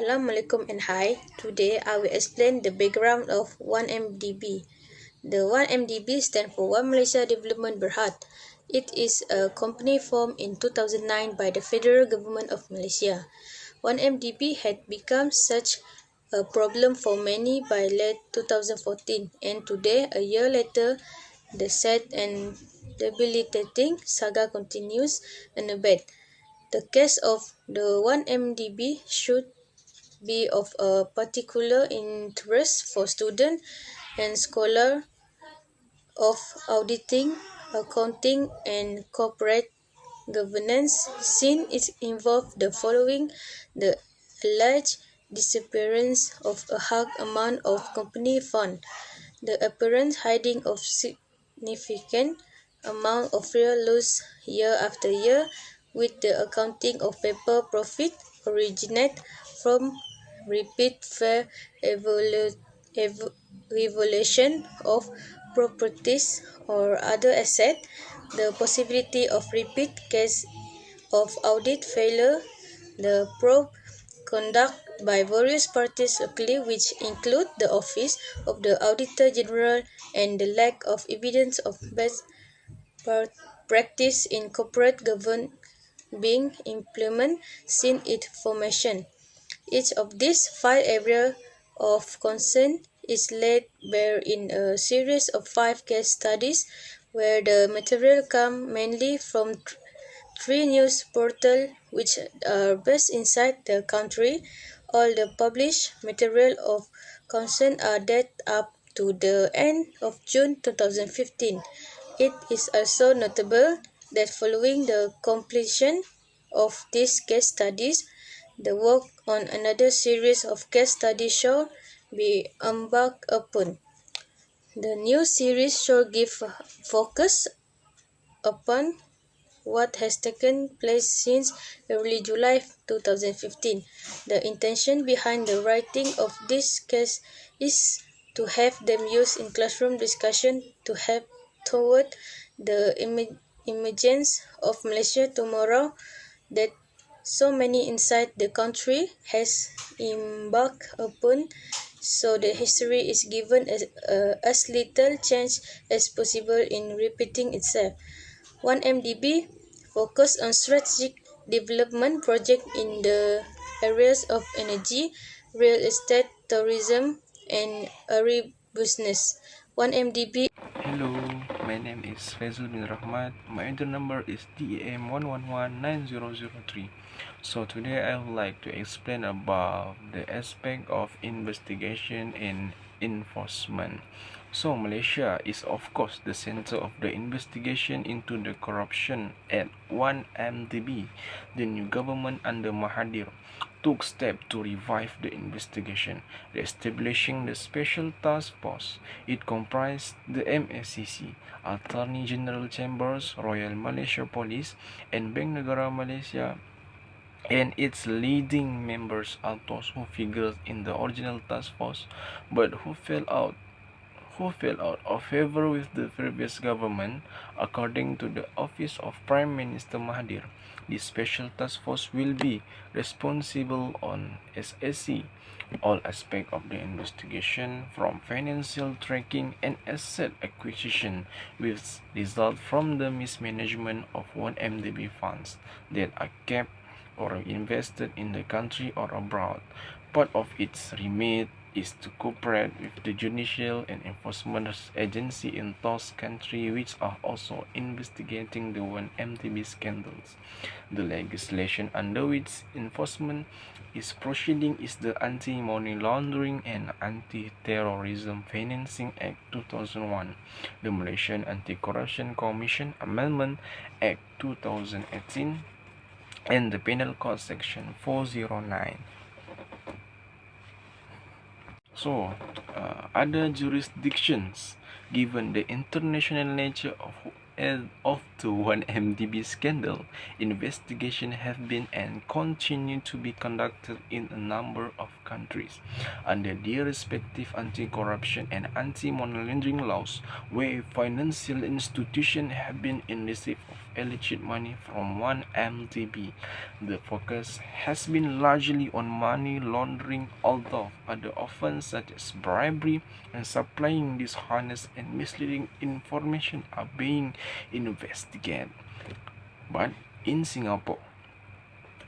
Assalamualaikum and hi. Today I will explain the background of 1MDB. The 1MDB stands for One Malaysia Development Berhad. It is a company formed in 2009 by the federal government of Malaysia. 1MDB had become such a problem for many by late 2014, and today, a year later, the sad and debilitating saga continues unabated. The case of the 1MDB should be of a particular interest for students and scholars of auditing, accounting, and corporate governance, since it involved the following: the alleged disappearance of a high amount of company fund, the apparent hiding of significant amount of real loss year after year, with the accounting of paper profit originate from repeat fair revaluation of properties or other assets, the possibility of repeat case of audit failure, the probe conduct by various parties locally, which include the Office of the Auditor General, and the lack of evidence of best practice in corporate governance being implemented since its formation. Each of these five areas of concern is laid bare in a series of 5 case studies, where the material comes mainly from three news portals which are based inside the country. All the published material of concern are dated up to the end of June 2015. It is also notable that following the completion of these case studies, the work on another series of case studies shall be embarked upon. The new series shall give focus upon what has taken place since early July 2015. The intention behind the writing of this case is to have them used in classroom discussion to help toward the emergence of Malaysia tomorrow that so many inside the country has embarked upon, so the history is given as little chance as possible in repeating itself. 1MDB focus on strategic development projects in the areas of energy, real estate, tourism, and agribusiness. 1MDB. Hello, my name is Faisal bin Rahmat. My order number is DAM1119003. So today I would like to explain about the aspect of investigation and enforcement. So Malaysia is of course the center of the investigation into the corruption at 1MDB. The new government under Mahathir took steps to revive the investigation, establishing the Special Task Force. It comprised the MSCC, Attorney General Chambers, Royal Malaysia Police, and Bank Negara Malaysia, and its leading members are those who figured in the original task force but who fell out of favor with the previous government. According to the Office of Prime Minister Mahathir, the Special Task Force will be responsible on SSC all aspects of the investigation, from financial tracking and asset acquisition, with result from the mismanagement of 1MDB funds that are kept or invested in the country or abroad. Part of its remit is to cooperate with the judicial and enforcement agency in those countries which are also investigating the 1MDB scandals. The legislation under which enforcement is proceeding is the Anti-Money Laundering and Anti-Terrorism Financing Act 2001, the Malaysian Anti-Corruption Commission Amendment Act 2018, and the Penal Code Section 409. So, other jurisdictions, given the international nature of the 1MDB scandal, investigations have been and continue to be conducted in a number of countries under their respective anti-corruption and anti-money laundering laws, where financial institutions have been in receipt of illicit money from 1MDB. The focus has been largely on money laundering, although other offenses such as bribery and supplying dishonest and misleading information are being investigated. But in Singapore,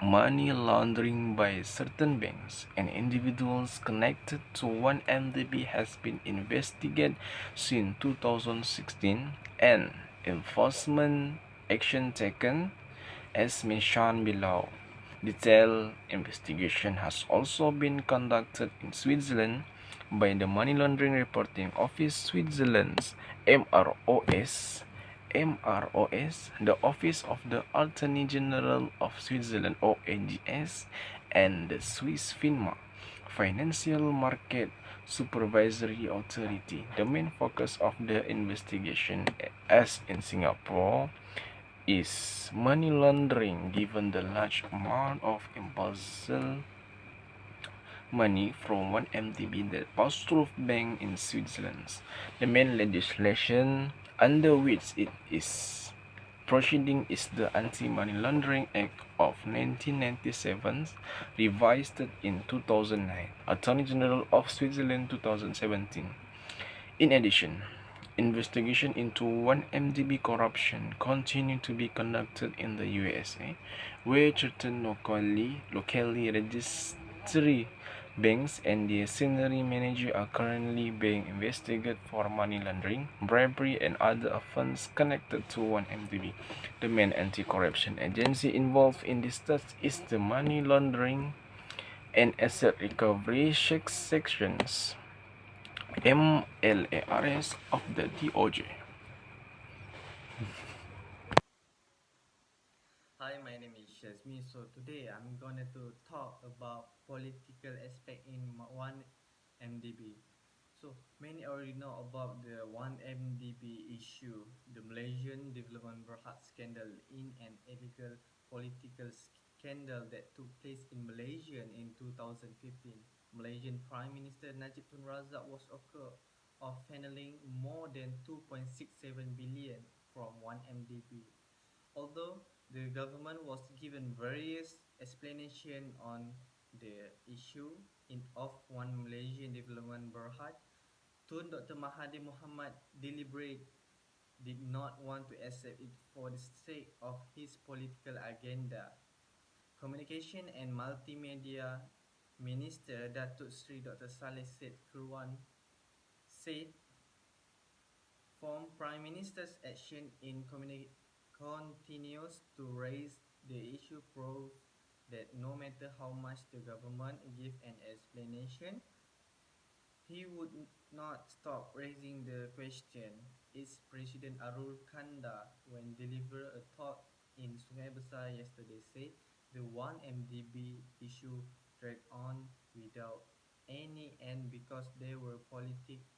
money laundering by certain banks and individuals connected to 1MDB has been investigated since 2016, and enforcement action taken as mentioned below. Detailed investigation has also been conducted in Switzerland by the Money Laundering Reporting Office Switzerland's MROS, the Office of the Attorney General of Switzerland (OAGS), and the Swiss FINMA, Financial Market Supervisory Authority. The main focus of the investigation, as in Singapore, is money laundering, given the large amount of embezzled money from 1MDB that passed through banks in Switzerland. The main legislation under which it is proceeding is the Anti-Money Laundering Act of 1997, revised in 2009, Attorney General of Switzerland 2017. In addition, investigation into 1MDB corruption continue to be conducted in the USA, where certain locally registered banks and the senior manager are currently being investigated for money laundering, bribery, and other offenses connected to 1MDB. The main anti-corruption agency involved in this task is the Money Laundering and Asset Recovery Sections (MLARS) of the DOJ. Hi, my name is Shazmi. So today I'm gonna to talk about political aspect in 1MDB. So many already know about the 1MDB issue, the Malaysian Development Berhad scandal, in an illegal political scandal that took place in Malaysia in 2015. Malaysian Prime Minister Najib Tun Razak was accused of funneling more than 2.67 billion from 1MDB. Although the government was given various explanations on the issue of one Malaysian Development Berhad, Tun Dr. Mahathir Mohamad deliberate did not want to accept it for the sake of his political agenda. Communication and Multimedia Minister Datuk Sri Dr. Saleh Said Khirwan said from Prime Minister's action in continues to raise the issue prove that no matter how much the government give an explanation, he would not stop raising the question. Its President Arul Kanda, when deliver a talk in Sungai Besar yesterday, said the 1MDB issue dragged on without any end because there were politics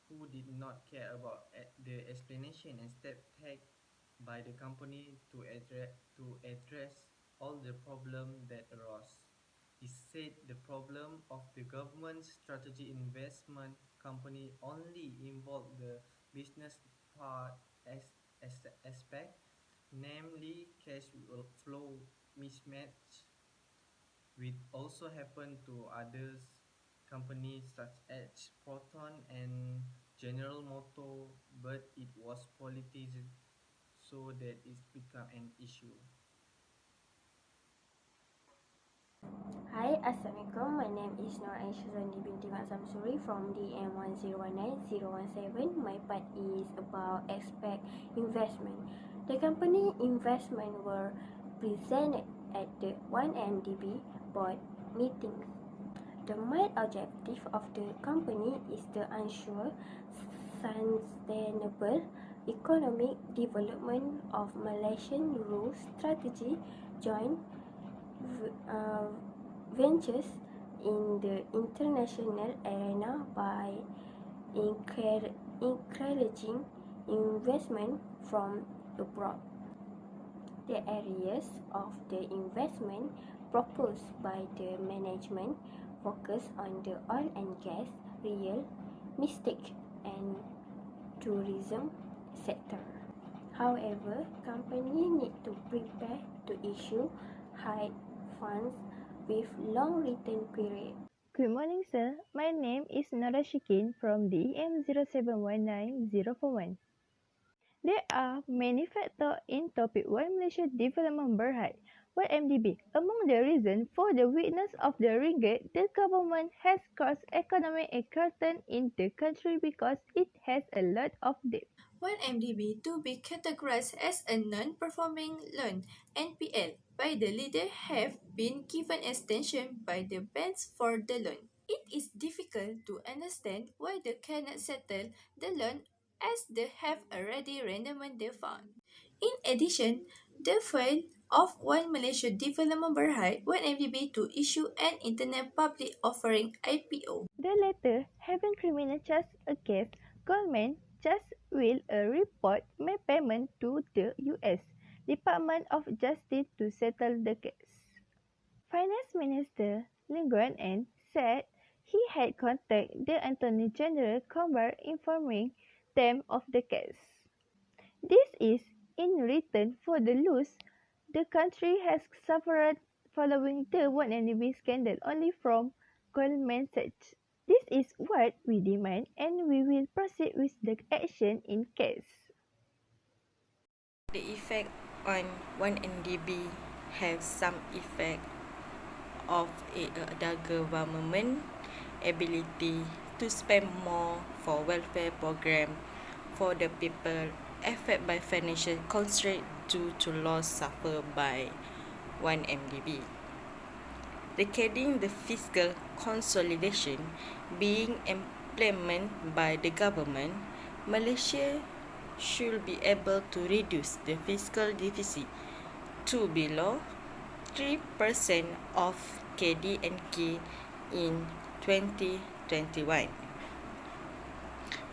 who did not care about the explanation and step taken by the company to address all the problem that arose. He said the problem of the government strategy investment company only involved the business part as aspect, namely cash flow mismatch, which also happened to others companies such as Proton and General Motors, but it was politicized so that it's become an issue. Hi, Assalamualaikum. My name is Nur Aishazani binti Mat Samsuri from DM1019017. My part is about expect investment. The company investment were presented at the 1MDB board meeting. The main objective of the company is to ensure sustainable economic development of Malaysian rural strategy joint ventures in the international arena by encouraging investment from abroad. The areas of the investment proposed by the management focus on the oil and gas, real estate, and tourism sector. However, companies need to prepare to issue high funds with long return period. Good morning, sir. My name is Nora Shikin from DEM 0719041. There are many factors in topic 1 Malaysia Development Berhad, 1MDB. Among the reasons for the weakness of the ringgit, the government has caused economic curtain in the country because it has a lot of debt. 1MDB to be categorized as a non-performing loan (NPL) by the leader have been given extension by the banks for the loan. It is difficult to understand why they cannot settle the loan as they have already randomly defined. In addition, the fail of One Malaysia Development Berhad 1MDB to issue an internet public offering IPO. The latter, having criminal charge against Goldman, just will a report my payment to the U.S. Department of Justice to settle the case. Finance Minister Lee Guan Eng said he had contacted the Attorney General Combar informing them of the case. This is in return for the loss the country has suffered following the 1MDB scandal only from Goldman Sachs. This is what we demand and we will proceed with the action in case. The effect on 1MDB have some effect of the government ability to spend more for welfare program for the people affected by financial constraint due to loss suffered by 1MDB. Regarding the fiscal consolidation being implemented by the government, Malaysia should be able to reduce the fiscal deficit to below 3% of KDNK in 2021.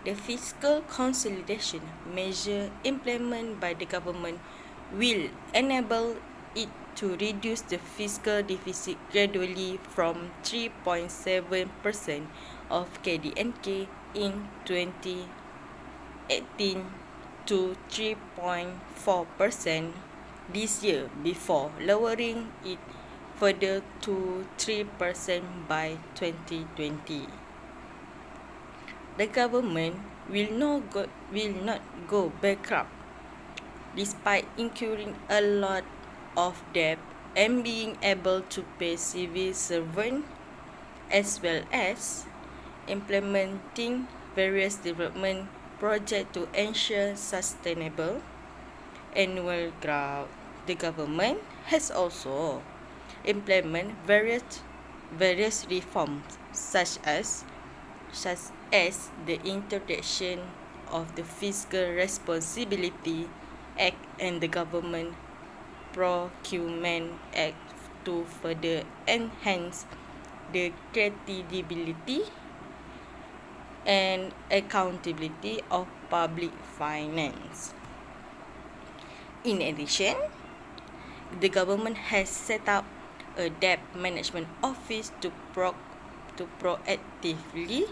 The fiscal consolidation measure implemented by the government will enable it to reduce the fiscal deficit gradually from 3.7% of KDNK in 2018 to 3.4% this year before lowering it further to 3% by 2020. The government will not go bankrupt despite incurring a lot of debt and being able to pay civil servants as well as implementing various development projects to ensure sustainable annual growth. The government has also implemented various reforms such as the introduction of the Fiscal Responsibility Act and the Government Procurement Act to further enhance the credibility and accountability of public finance. In addition, the government has set up a debt management office to proactively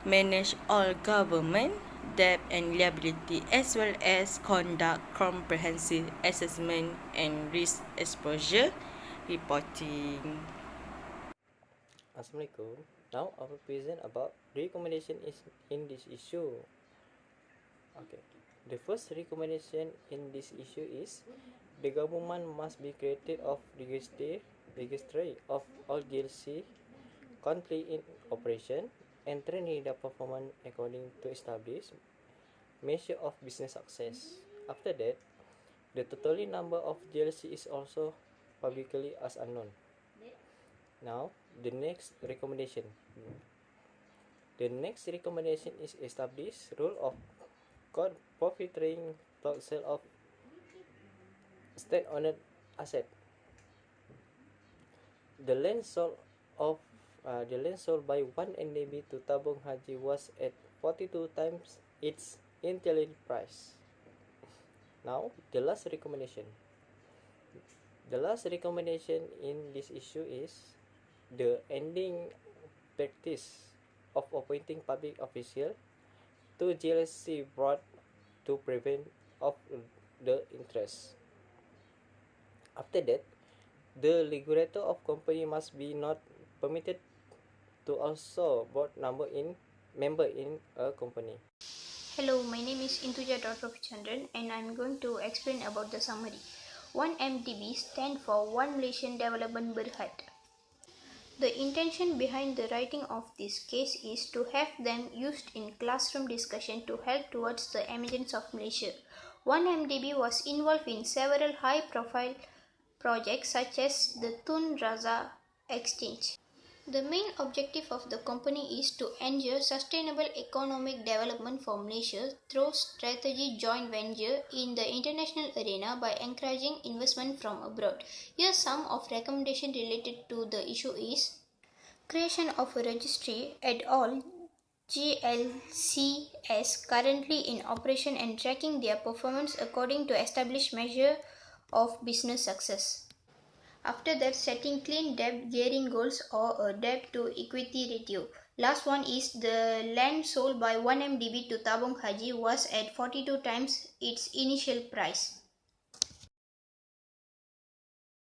manage all government debt and liability as well as conduct comprehensive assessment and risk exposure reporting. Assalamualaikum. Now I will present about recommendation in this issue. Okay. The first recommendation in this issue is the government must be created of registry of all GLC currently in operation and training the performance according to established measure of business success. After that, the total number of GLC is also publicly as unknown. Now, the next recommendation. The next recommendation is establish rule of profit sharing block sale of state-owned asset. The land sold by 1MDB to Tabung Haji was at 42 times its intelligent price. Now, the last recommendation. The last recommendation in this issue is the ending practice of appointing public official to GLC board to prevent of the interest. After that, the regulator of company must be not permitted to also board member in a company. Hello, my name is Intuja Chandran and I'm going to explain about the summary. 1MDB stands for One Malaysian Development Berhad. The intention behind the writing of this case is to have them used in classroom discussion to help towards the emergence of Malaysia. 1MDB was involved in several high-profile projects such as the Tun Razak Exchange. The main objective of the company is to ensure sustainable economic development for Malaysia through strategic joint venture in the international arena by encouraging investment from abroad. Here some of recommendation related to the issue is creation of a registry at all GLCS currently in operation and tracking their performance according to established measure of business success. After that, setting clean debt gearing goals or a debt to equity ratio. Last one is the land sold by 1MDB to Tabung Haji was at 42 times its initial price.